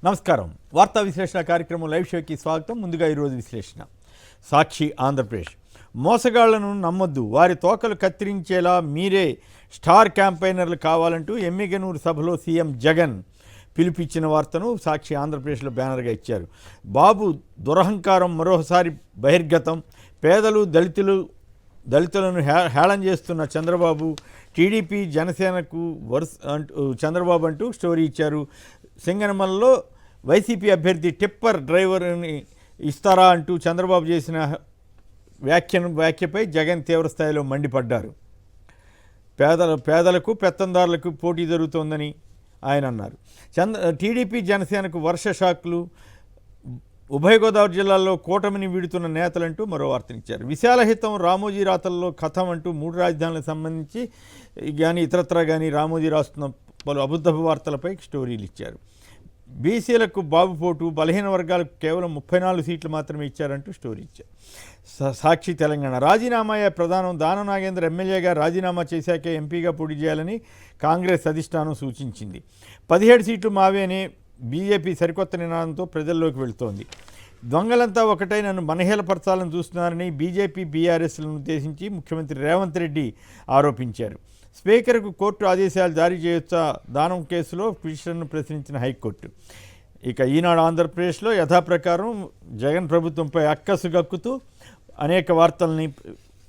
నమస్కారం. వార్తా విశ్లేషణ కార్యక్రమం లైవ్ షోకి స్వాగతం. ముందుగా ఈరోజు విశ్లేషణ. సాక్షి ఆంధ్రప్రదేశ్. మోసగాళ్లను నమ్మొద్దు, వారి తోకలు కత్తిరించేలా మీరే స్టార్ క్యాంపెయినర్లు కావాలంటూ ఎమ్మిగనూరు సభలో సీఎం జగన్ పిలుపిచ్చిన వార్తను సాక్షి ఆంధ్రప్రదేశ్లో బ్యానర్గా ఇచ్చారు. బాబు దురహంకారం మరోసారి బహిర్గతం. పేదలు దళితులను హేళన చేస్తున్న చంద్రబాబు, టీడీపీ జనసేనకు చంద్రబాబు అంటూ స్టోరీ ఇచ్చారు. సింగనమలలో వైసీపీ అభ్యర్థి టిప్పర్ డ్రైవర్ని ఇస్తారా అంటూ చంద్రబాబు చేసిన వ్యాఖ్యపై జగన్ తీవ్రస్థాయిలో మండిపడ్డారు. పేదలకు పెత్తందారులకు పోటీ జరుగుతోందని ఆయన అన్నారు. టీడీపీ జనసేనకు వర్ష షాక్లు. ఉభయ గోదావరి జిల్లాల్లో కూటమిని వీడుతున్న నేతలంటూ మరో వార్తనిచ్చారు. విశాలహితం రామోజీ రాతల్లో కథం అంటూ 3 రాజధానులకు సంబంధించి కానీ ఇతరత్రా కానీ రామోజీ రాస్తున్న పలు అబద్ధపు వార్తలపై స్టోరీలు ఇచ్చారు. బీసీలకు బాబుపోటు, బలహీన వర్గాలకు కేవలం 34 సీట్లు మాత్రమే ఇచ్చారంటూ స్టోరీ ఇచ్చారు. సాక్షి తెలంగాణ. రాజీనామాయే ప్రధానం. దానం నాగేంద్ర ఎమ్మెల్యేగా రాజీనామా చేశాకే ఎంపీగా పోటీ చేయాలని కాంగ్రెస్ అధిష్టానం సూచించింది. 17 సీట్లు మావే అనే బీజేపీ సరికొత్త నినాదంతో ప్రజల్లోకి వెళుతోంది. దొంగలంతా ఒకటై నన్ను మనహేళపరచాలని చూస్తున్నారని బీజేపీ బీఆర్ఎస్లను ఉద్దేశించి ముఖ్యమంత్రి రేవంత్ రెడ్డి ఆరోపించారు. స్పీకర్కు కోర్టు ఆదేశాలు జారీ చేయొచ్చా? దానం కేసులో పిటిషన్ను ప్రశ్నించిన హైకోర్టు. ఇక ఈనాడు ఆంధ్రప్రదేశ్లో యథాప్రకారం జగన్ ప్రభుత్వంపై అక్కసు గక్కుతూ అనేక వార్తల్ని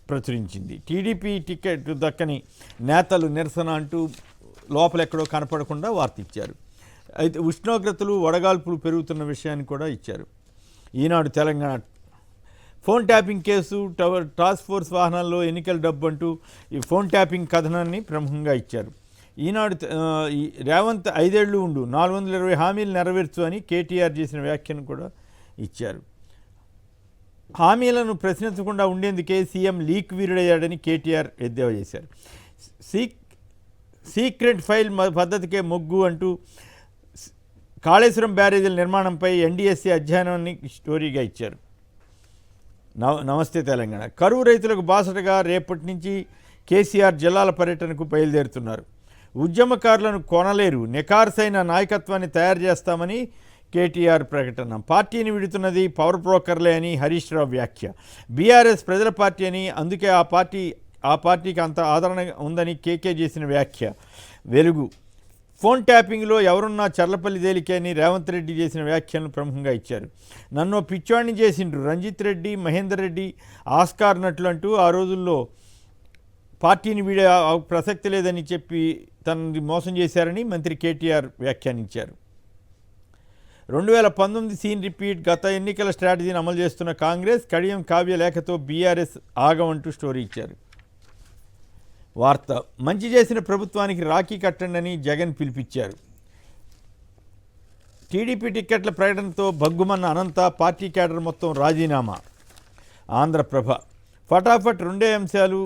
ప్రచురించింది. టీడీపీ టికెట్ దక్కని నేతలు నిరసన అంటూ లోపలెక్కడో కనపడకుండా వార్త ఇచ్చారు. అయితే ఉష్ణోగ్రతలు, వడగాల్పులు పెరుగుతున్న విషయాన్ని కూడా ఇచ్చారు. Eenadu Telangana. Phone tapping case, task force వాహనాల్లో ఎన్నికల డబ్బు అంటూ ఈ ఫోన్ ట్యాపింగ్ కథనాన్ని ప్రముఖంగా ఇచ్చారు. ఈనాడు రేవంత్ 5 ఏళ్లు ఉండు, 420 హామీలు నెరవేర్చు అని కేటీఆర్ చేసిన వ్యాఖ్యను కూడా ఇచ్చారు. హామీలను ప్రశ్నించకుండా ఉండేందుకే సీఎం లీక్ వీరుడయ్యాడని కేటీఆర్ ఎద్దేవా చేశారు. సీక్రెట్ ఫైల్ పద్ధతికే మొగ్గు అంటూ కాళేశ్వరం బ్యారేజీల నిర్మాణంపై ఎన్డీఎస్సీ అధ్యయనాన్ని స్టోరీగా ఇచ్చారు. నమస్తే తెలంగాణ. కరువు రైతులకు బాసటగా రేపటి నుంచి కేసీఆర్ జిల్లాల పర్యటనకు బయలుదేరుతున్నారు. ఉద్యమకారులను కొనలేరు, నిఖార్సైన నాయకత్వాన్ని తయారు చేస్తామని కేటీఆర్ ప్రకటన. పార్టీని విడుతున్నది పవర్ బ్రోకర్లే అని హరీష్ రావు వ్యాఖ్య. బీఆర్ఎస్ ప్రజల పార్టీ అని, అందుకే ఆ పార్టీకి అంత ఆదరణ ఉందని కేకే చేసిన వ్యాఖ్య. వెలుగు. ఫోన్ ట్యాపింగ్లో ఎవరున్నా చర్లపల్లి తేలికే అని రేవంత్ రెడ్డి చేసిన వ్యాఖ్యలను ప్రముఖంగా ఇచ్చారు. నన్ను పిచ్చివాణ్ణి చేసిండ్రు, రంజిత్ రెడ్డి, మహేందర్ రెడ్డి ఆస్కార్ నట్లు అంటూ ఆ రోజుల్లో పార్టీని వీడే ప్రసక్తి లేదని చెప్పి తనని మోసం చేశారని మంత్రి కేటీఆర్ వ్యాఖ్యానించారు. 2019 సీన్ రిపీట్. గత ఎన్నికల స్ట్రాటజీని అమలు చేస్తున్న కాంగ్రెస్ కడియం కావ్య లేఖతో బీఆర్ఎస్ ఆగమంటూ స్టోరీ ఇచ్చారు. వార్త. మంచి చేసిన ప్రభుత్వానికి రాఖీ కట్టండి అని జగన్ పిలిపించారు. టీడీపీ టిక్కెట్ల ప్రకటనతో భగ్గుమన్న అనంత, పార్టీ క్యాడర్ మొత్తం రాజీనామా. ఆంధ్రప్రభ. ఫటాఫట్ 2 అంశాలు.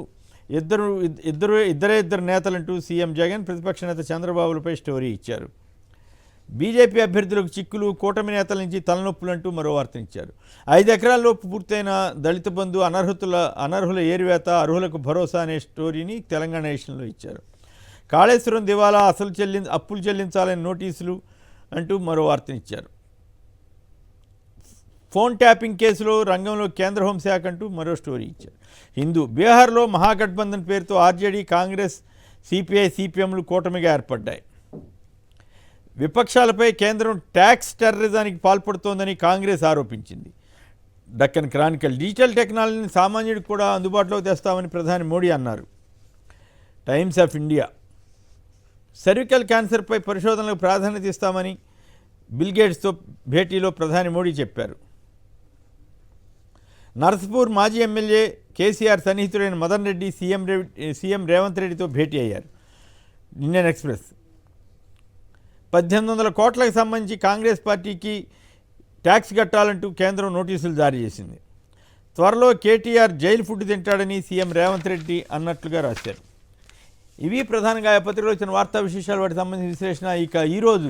ఇద్దరు నేతలంటూ సీఎం జగన్ ప్రతిపక్ష నేత చంద్రబాబులపై స్టోరీ ఇచ్చారు. బీజేపీ అభ్యర్థులకు చిక్కులు, కూటమి నేతల నుంచి తలనొప్పులంటూ మరో వార్తనిచ్చారు. 5 ఎకరాల్లోపు పూర్తయిన దళిత బంధు, అనర్హుల ఏరివేత, అర్హులకు భరోసా అనే స్టోరీని తెలంగాణ నేషన్లో ఇచ్చారు. కాళేశ్వరం దివాలా, అప్పులు చెల్లించాలని నోటీసులు అంటూ మరో వార్తనిచ్చారు. ఫోన్ ట్యాపింగ్ కేసులో రంగంలో కేంద్ర హోంశాఖ అంటూ మరో స్టోరీ ఇచ్చారు. హిందూ. బీహార్లో మహాగఠబంధన్ పేరుతో ఆర్జేడీ, కాంగ్రెస్, సిపిఐ, సిపిఎంలు కూటమిగా ఏర్పడ్డాయి. విపక్షాలపై కేంద్రం ట్యాక్స్ టెర్రరిజానికి పాల్పడుతోందని కాంగ్రెస్ ఆరోపించింది. డక్కన్ క్రానికల్. డిజిటల్ టెక్నాలజీని సామాన్యుడికి కూడా అందుబాటులోకి తెస్తామని ప్రధాని మోడీ అన్నారు. Times of India. సర్వికల్ క్యాన్సర్పై పరిశోధనలకు ప్రాధాన్యత ఇస్తామని బిల్ గేట్స్తో భేటీలో ప్రధాని మోడీ చెప్పారు. నర్సపూర్ మాజీ ఎమ్మెల్యే కేసీఆర్ సన్నిహితుడైన మదన్ రెడ్డి సీఎం రేవంత్ రెడ్డితో భేటీ అయ్యారు. Indian express. 1800 కోట్లకు సంబంధించి కాంగ్రెస్ పార్టీకి ట్యాక్స్ కట్టాలంటూ కేంద్రం నోటీసులు జారీ చేసింది. త్వరలో కేటీఆర్ జైలు ఫుడ్ తింటాడని సీఎం రేవంత్ రెడ్డి అన్నట్లుగా రాశారు. ఇవి ప్రధానంగా పత్రికలో వచ్చిన వార్తా విశేషాలు, వాటికి సంబంధించిన విశ్లేషణ. ఇక ఈరోజు